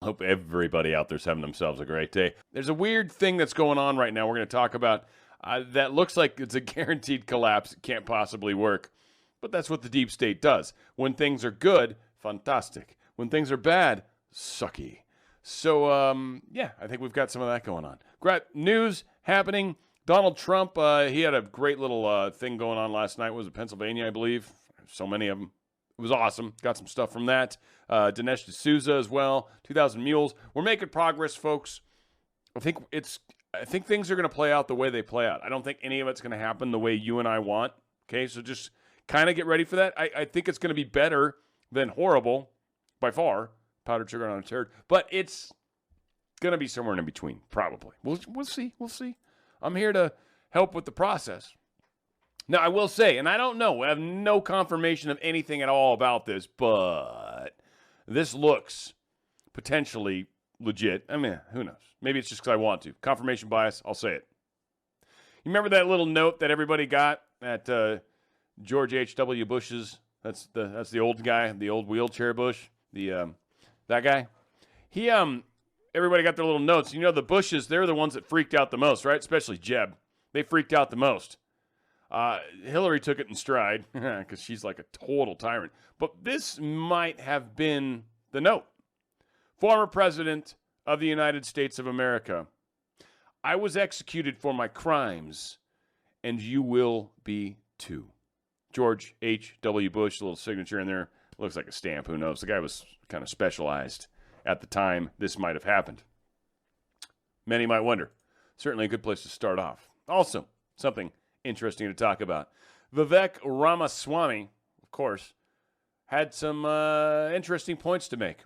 Hope everybody out there's having themselves a great day. There's a weird thing that's going on right now we're going to talk about that looks like it's a guaranteed collapse. It can't possibly work. But that's what the deep state does. When things are good, fantastic. When things are bad, sucky. So, I think we've got some of that going on. Great news happening. Donald Trump, he had a great little thing going on last night. Was it Pennsylvania, I believe? So many of them. It was awesome. Got some stuff from that. Dinesh D'Souza as well. 2,000 Mules. We're making progress, folks. I think things are going to play out the way they play out. I don't think any of it's going to happen the way you and I want. Okay, so just kind of get ready for that. I think it's going to be better than horrible by far. Powdered sugar on a turd. But it's going to be somewhere in between, probably. We'll see. We'll see. I'm here to help with the process. Now, I will say, and I don't know, I have no confirmation of anything at all about this, but this looks potentially legit. I mean, who knows? Maybe it's just because I want to. Confirmation bias, I'll say it. You remember that little note that everybody got at George H.W. Bush's? That's the old guy, the old wheelchair Bush, that guy. Everybody got their little notes. You know, the Bushes, they're the ones that freaked out the most, right? Especially Jeb. They freaked out the most. Hillary took it in stride because she's like a total tyrant. But this might have been the note. Former President of the United States of America, I was executed for my crimes, and you will be too. George H.W. Bush, a little signature in there. Looks like a stamp. Who knows? The guy was kind of specialized at the time this might have happened. Many might wonder. Certainly a good place to start off. Also, something interesting to talk about. Vivek Ramaswamy, of course, had some interesting points to make.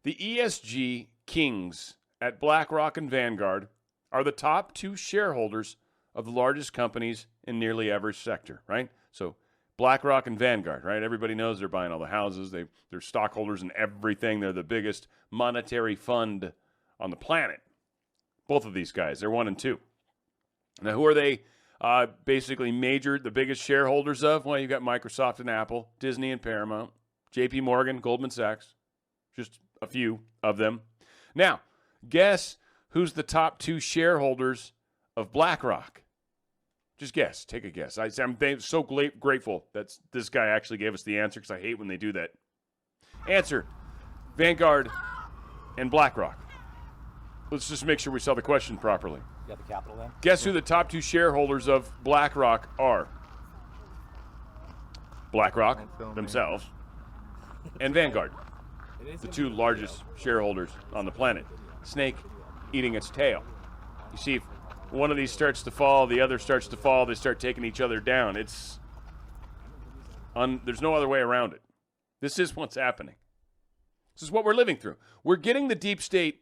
The ESG kings at BlackRock and Vanguard are the top two shareholders of the largest companies in nearly every sector, right? So BlackRock and Vanguard, right? Everybody knows they're buying all the houses. They're stockholders in everything. They're the biggest monetary fund on the planet. Both of these guys, they're 1 and 2. Now, who are they basically the biggest shareholders of? Well, you've got Microsoft and Apple, Disney and Paramount, JP Morgan, Goldman Sachs, just a few of them. Now, guess who's the top 2 shareholders of BlackRock? Just guess. Take a guess. I'm so grateful that this guy actually gave us the answer because I hate when they do that. Answer, Vanguard and BlackRock. Let's just make sure we saw the question properly. You got the capital then? Guess who the top 2 shareholders of BlackRock are? BlackRock themselves and Vanguard, the 2 largest shareholders on the planet. Snake eating its tail. You see, if one of these starts to fall, the other starts to fall, they start taking each other down. There's no other way around it. This is what's happening. This is what we're living through. We're getting the deep state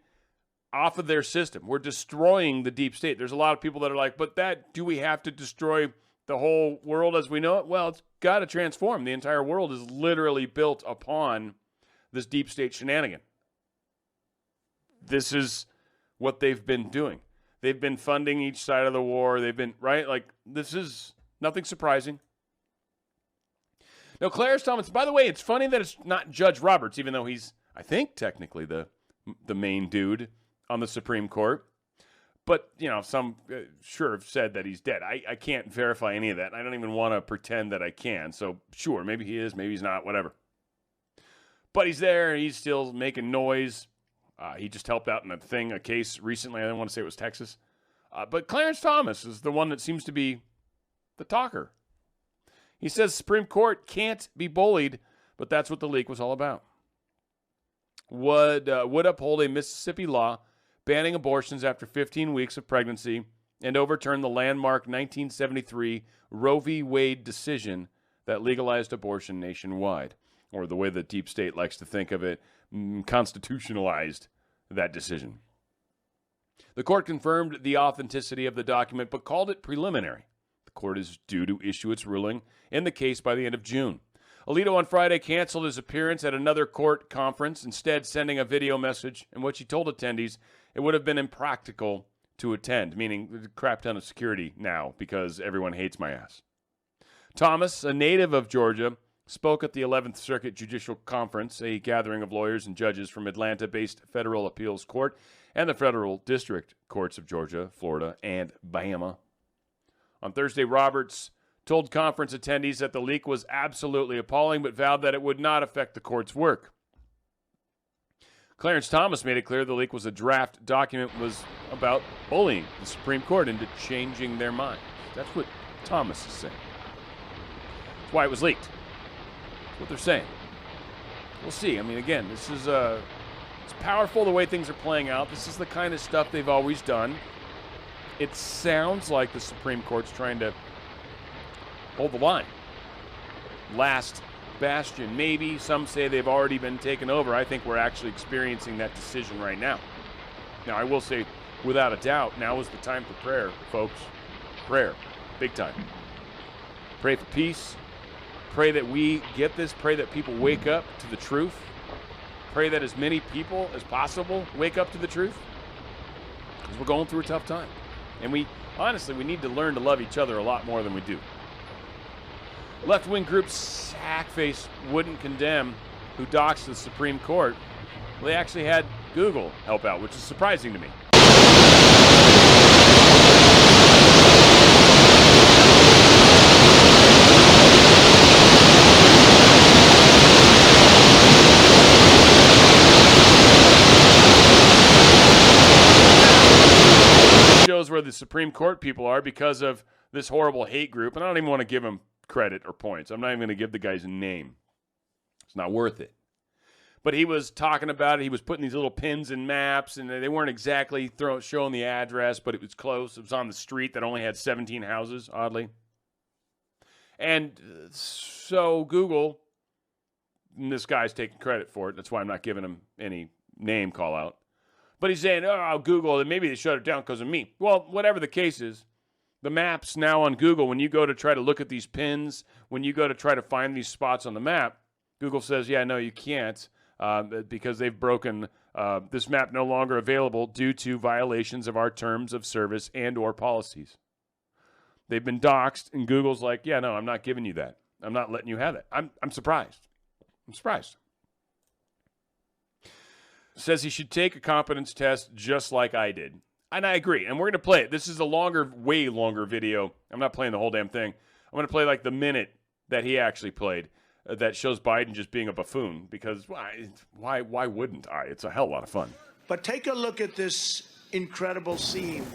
off of their system. We're destroying the deep state. There's a lot of people that are like, but do we have to destroy the whole world as we know it? Well, it's got to transform. The entire world is literally built upon this deep state shenanigan. This is what they've been doing. They've been funding each side of the war. They've been, right? Like, this is nothing surprising. Now, Clarence Thomas, by the way, it's funny that it's not Judge Roberts, even though he's, I think, technically the main dude on the Supreme Court. But, some sure have said that he's dead. I can't verify any of that. I don't even want to pretend that I can. So, sure, maybe he is, maybe he's not, whatever. But he's there. He's still making noise. He just helped out in a case recently. I didn't want to say it was Texas. But Clarence Thomas is the one that seems to be the talker. He says Supreme Court can't be bullied, but that's what the leak was all about. Would uphold a Mississippi law banning abortions after 15 weeks of pregnancy and overturn the landmark 1973 Roe v. Wade decision that legalized abortion nationwide, or the way the deep state likes to think of it, constitutionalized that decision. The court confirmed the authenticity of the document but called it preliminary. The court is due to issue its ruling in the case by the end of June. Alito on Friday canceled his appearance at another court conference, instead sending a video message in which he told attendees it would have been impractical to attend, meaning a crap ton of security now because everyone hates my ass. Thomas, a native of Georgia, spoke at the 11th Circuit Judicial Conference, a gathering of lawyers and judges from Atlanta-based Federal Appeals Court and the Federal District Courts of Georgia, Florida, and Bama. On Thursday, Roberts told conference attendees that the leak was absolutely appalling, but vowed that it would not affect the court's work. Clarence Thomas made it clear the leak was a draft document was about bullying the Supreme Court into changing their minds. That's what Thomas is saying. That's why it was leaked. That's what they're saying. We'll see. I mean, again, this is it's powerful the way things are playing out. This is the kind of stuff they've always done. It sounds like the Supreme Court's trying to hold the line. Last bastion, maybe. Some say they've already been taken over. I think we're actually experiencing that decision right now. Now, I will say, without a doubt, now is the time for prayer, folks. Prayer. Big time. Pray for peace. Pray that we get this. Pray that people wake up to the truth. Pray that as many people as possible wake up to the truth. Because we're going through a tough time. And we need to learn to love each other a lot more than we do. Left-wing group Hackface wouldn't condemn who doxed the Supreme Court. Well, they actually had Google help out, which is surprising to me. Shows where the Supreme Court people are because of this horrible hate group, and I don't even want to give him credit or points. I'm not even going to give the guy's name. It's not worth it. But he was talking about it. He was putting these little pins in maps, and they weren't exactly showing the address, but it was close. It was on the street that only had 17 houses, oddly. And so Google, and this guy's taking credit for it. That's why I'm not giving him any name call out. But he's saying, oh, Google, and maybe they shut it down because of me. Well, whatever the case is, the maps now on Google, when you go to try to look at these pins, when you go to try to find these spots on the map, Google says, yeah, no, you can't because they've broken this map no longer available due to violations of our terms of service and or policies. They've been doxxed, and Google's like, yeah, no, I'm not giving you that. I'm not letting you have it. I'm surprised. I'm surprised. Says he should take a competence test just like I did. And I agree. And we're going to play it. This is a longer, way longer video. I'm not playing the whole damn thing. I'm going to play like the minute that he actually played that shows Biden just being a buffoon. Because why wouldn't I? It's a hell of a lot of fun. But take a look at this incredible scene.